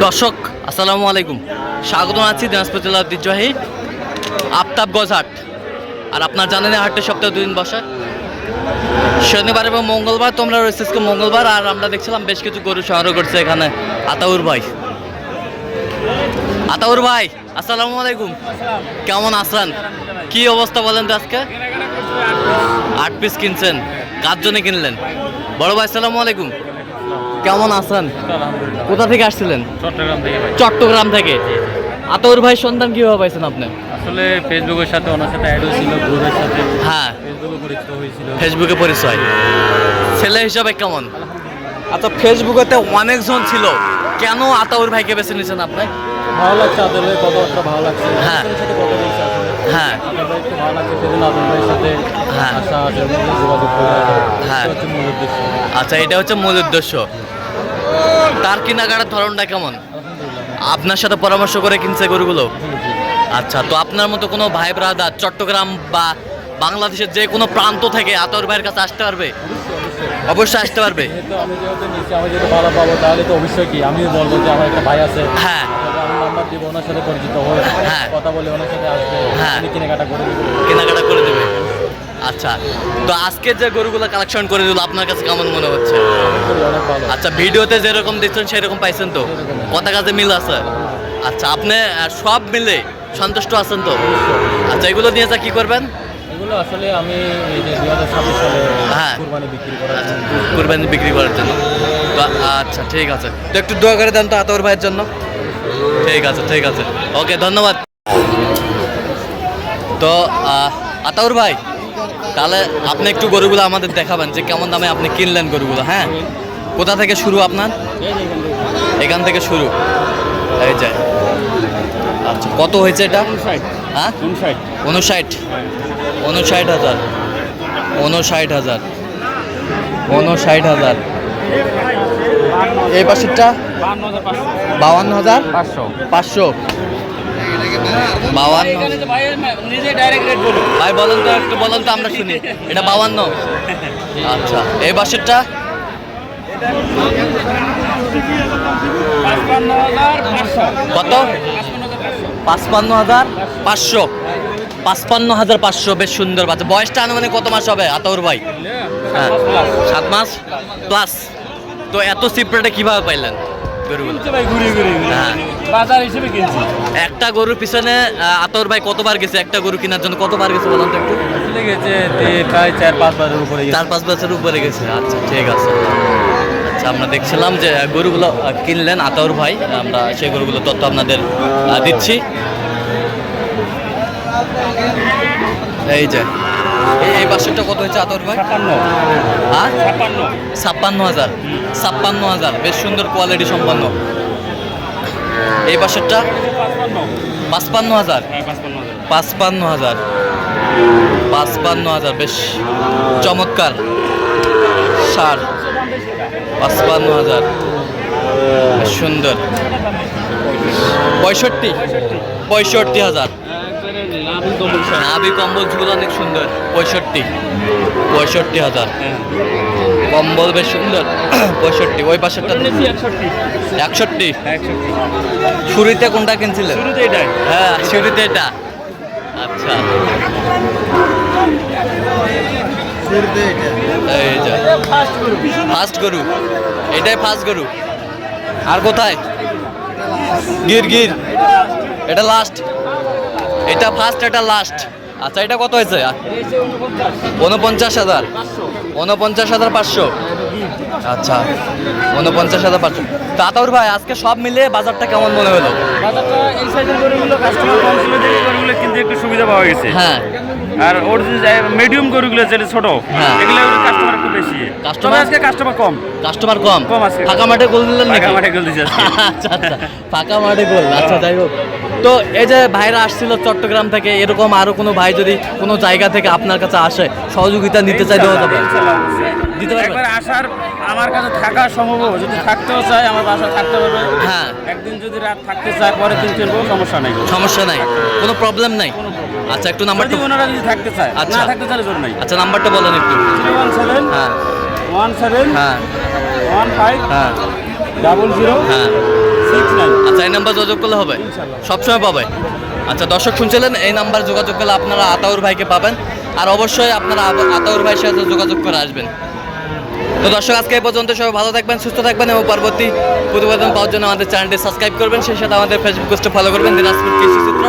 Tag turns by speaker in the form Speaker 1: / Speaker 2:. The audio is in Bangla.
Speaker 1: দর্শক আসসালামু আলাইকুম, স্বাগত জানাচ্ছি দিনাজপুর জেলার ঐতিহ্যবাহী আফতাবগঞ্জ হাট। আর আপনার জানেন হাটটা সপ্তাহে 2 দিন বসে, শনিবার এবং মঙ্গলবার। তোমরা রয়েছে মঙ্গলবার। আর আমরা দেখছিলাম বেশ কিছু গরু সংগ্রহ করছে এখানে আতাউর ভাই। আতাউর ভাই আসসালামু আলাইকুম, কেমন আছেন? কি অবস্থা বলেন তো আজকে? 8 পিস কিনছেন, কার জন্য কিনলেন? বড় ভাই আসসালামু আলাইকুম, কেমন আছেন? কোথা থেকে আসছিলেন? চট্টগ্রাম থেকে। আতাউর ভাই সন্ধান কিভাবে পাইছেন আপনি?
Speaker 2: আসলে ফেসবুকের সাথে ওনার সাথে অ্যাড হয়েছিল, গ্রুপের সাথে।
Speaker 1: হ্যাঁ,
Speaker 2: ফেসবুকে পরিচিত হয়েছিল।
Speaker 1: ফেসবুকে পরিচয়। ছেলে হিসাবে কেমন? আচ্ছা, ফেসবুকেতে অনেকজন ছিল, কেন আতাউর ভাইকে বেছে নিয়েছেন আপনি?
Speaker 2: ভালো লাগছে, আদর ভাই কথাবার্তা ভালো লাগছে।
Speaker 1: হ্যাঁ।
Speaker 2: ওনার সাথে কথা বলছে আসলে।
Speaker 1: হ্যাঁ
Speaker 2: আদর ভাই একটু ভালো লাগছে, সেজন্য আদর ভাইয়ের সাথে
Speaker 1: হ্যাঁ।
Speaker 2: আসা, আদর ভাইয়ের যোগাযোগ করে
Speaker 1: হ্যাঁ।
Speaker 2: এটা হচ্ছে মূল উদ্দেশ্য।
Speaker 1: আচ্ছা, এটা হচ্ছে মূল উদ্দেশ্য। তার কেনাকাটার ধরনটা কেমন?
Speaker 2: আলহামদুলিল্লাহ।
Speaker 1: আপনার সাথে পরামর্শ করে কিনছে গরুগুলো? আচ্ছা, তো আপনার মতো কোনো ভাই ব্রাদার চট্টগ্রাম বা বাংলাদেশের যে কোনো প্রান্ত থেকে আতাউর ভাইয়ের কাছে আসতে পারবে? অবশ্যই আসতে পারবে।
Speaker 2: যেহেতু আমি নিচ্ছি, আমি যেহেতু ভালো পাবো, তাহলে তো অবশ্যই কি আমি বলবো যে আমার একটা ভাই আছে।
Speaker 1: হ্যাঁ
Speaker 2: আমি নাম্বার দিব, ওনার সাথে পরিচিত হয়ে
Speaker 1: হ্যাঁ।
Speaker 2: কথা বলে ওনার সাথে আসবে,
Speaker 1: হ্যাঁ।
Speaker 2: উনি কেনাকাটা করে দেবে।
Speaker 1: কেনাকাটা করে দেবে। আচ্ছা, তো আজকে যে গরুগুলো কালেকশন করে দিল আপনার কাছে কেমন মনে হচ্ছে?
Speaker 2: অনেক ভালো।
Speaker 1: আচ্ছা, ভিডিওতে যেরকম দিচ্ছেন সেরকম পাইছেন তো? কথা কাজে মিল আছে? আচ্ছা, আপনি সব মিলে সন্তুষ্ট আছেন তো? আচ্ছা, এগুলো নিয়ে যা কি করবেন?
Speaker 2: এগুলো আসলে আমি এই যে 2026 সালে
Speaker 1: হ্যাঁ।
Speaker 2: কুরবানি বিক্রি করার জন্য।
Speaker 1: কুরবানি বিক্রি করার জন্য তো? আচ্ছা, ঠিক আছে, তো একটু দোয়া করে দেন তো আতাউর ভাইয়ের জন্য। ঠিক আছে, ঠিক আছে, ওকে, ধন্যবাদ। তো আতাউর ভাই, তাহলে আপনি একটু গরুগুলো আমাদের দেখাবেন যে কেমন দামে আপনি কিনলেন গরুগুলো। হ্যাঁ, কোথা থেকে শুরু আপনার? এখান থেকে শুরু, এই যায়। আচ্ছা, কত হয়েছে এটা? হ্যাঁ, 59,000। 59,000। 59,000। 59,000। এই পাশেরটা 52,500। 52। ভাই বলেন তো, একটু বলেন তো, আমরা শুনি। এটা 52। আচ্ছা, এই বাসেরটা? কত? 55,500। 55,500, বেশ সুন্দর বাচ্চা। বয়সটা আনুমানিক কত মাস হবে আতাউর ভাই? হ্যাঁ, 7 মাস প্লাস। তো এত সিপ্রেটে কিভাবে পাইলেন গরুগুলো? হ্যাঁ,
Speaker 2: বাজার হিসেবে কিনছি।
Speaker 1: একটা গরুর পিছনে আতাউর ভাই কতবার গেছে? একটা গরু কেনার জন্য কতবার গেছে বলুন তো একটু?
Speaker 2: আসলে গেছে প্রায় 4-5 বারের উপরে গেছে।
Speaker 1: 4-5 বছর উপরে গেছে। আচ্ছা, ঠিক আছে। আচ্ছা, আমরা দেখছিলাম যে গরুগুলো কিনলেন আতাউর ভাই, আমরা সেই গরুগুলো তথ্য আপনাদের দিচ্ছি। এই যে এই বাসেরটা কত হয়েছে আতাউর ভাই?
Speaker 2: 56।
Speaker 1: হ্যাঁ,
Speaker 2: 56।
Speaker 1: 56,000। 56,000, বেশ সুন্দর কোয়ালিটি সম্পন্ন। এই বাসেরটা 55,000।
Speaker 2: হ্যাঁ, 55,000।
Speaker 1: 55,000। 55,000, বেশ চমৎকার সার। 55,000, বেশ সুন্দর। 65,000। নাভি কম্বল ঝুল অনেক সুন্দর। 65,000। কম্বল বেশ সুন্দর। 65। ওই পাশেরটা 61। শুরুতে কোনটা কিনছিলেন?
Speaker 2: শুরুতে এটাই।
Speaker 1: হ্যাঁ, শুরুতে এটা। আচ্ছা, এই যে ফার্স্ট গরু, এটাই ফার্স্ট গরু। আর কোথায়? গির। এটা লাস্ট। এটা ফার্স্ট, এটা লাস্ট। আচ্ছা, এটা কত হয়েছে? 49,000। 49,500। আচ্ছা, 49,500। তো আতাউর ভাই, আজকে সব মিলে বাজারটা কেমন মনে হলো?
Speaker 2: বাজারটা এই সাইজের গরুগুলো কাস্টমার কম ছিল, দেখে গরুগুলো কিন্তু একটু সুবিধা পাওয়া গেছে।
Speaker 1: হ্যাঁ,
Speaker 2: আর ওর যে মিডিয়াম গরুগুলো যেটা ছোট,
Speaker 1: হ্যাঁ।
Speaker 2: এগুলো কাস্টমার একটু বেশি। তবে আজকে কাস্টমার কম।
Speaker 1: কাস্টমার কম।
Speaker 2: কম আজকে।
Speaker 1: ফাঁকা মাঠে গোল দিলেন নাকি?
Speaker 2: ফাঁকা মাঠে গোল দিয়েছে আজকে।
Speaker 1: আচ্ছা, ফাঁকা মাঠে গোল। আচ্ছা, যাই হোক। তো এই যে ভাইরা আসছিল চট্টগ্রাম থেকে, এরকম আরো কোনো ভাই যদি কোনো জায়গা থেকে আপনার কাছে আসে, সহযোগিতা নিতে চাই, দেওয়া যাবে? দিতে পারবেন?
Speaker 2: একবার আসার আমার কাছে থাকা সম্ভব, যদি থাকতেও চাই আমার বাসায় থাকতে পারবে।
Speaker 1: হ্যাঁ,
Speaker 2: একদিন যদি রাত থাকতে চায় পরে দিন চলবো, সমস্যা নাই।
Speaker 1: সমস্যা নাই, কোনো প্রবলেম নাই। আচ্ছা, একটু নাম্বারটা।
Speaker 2: যদি ওনারা যদি থাকতে চায়,
Speaker 1: আচ্ছা।
Speaker 2: না থাকতে চাইলে জোর নাই।
Speaker 1: আচ্ছা, নাম্বারটা বলেন একটু।
Speaker 2: 017
Speaker 1: হ্যাঁ
Speaker 2: 17
Speaker 1: হ্যাঁ
Speaker 2: 15
Speaker 1: হ্যাঁ
Speaker 2: 00
Speaker 1: হ্যাঁ
Speaker 2: 69
Speaker 1: আচ্ছা এই নাম্বার যোগাযোগ করলে হবে সবসময় পাবে আচ্ছা দর্শক শুনছিলেন এই নাম্বার যোগাযোগ করলে আপনারা আতাউর ভাইকে পাবেন আর অবশ্যই আপনারা আতাউর ভাইয়ের সাথে যোগাযোগ করে আসবেন তো দর্শক আজকে এই পর্যন্ত সবাই ভালো থাকবেন সুস্থ থাকবেন এবং পরবর্তী প্রতিবেদন পাওয়ার জন্য আমাদের চ্যানেলটি সাবস্ক্রাইব করবেন সেই সাথে আমাদের ফেসবুক পেজটা ফলো করবেন দিনাজপুর কৃষি চিত্র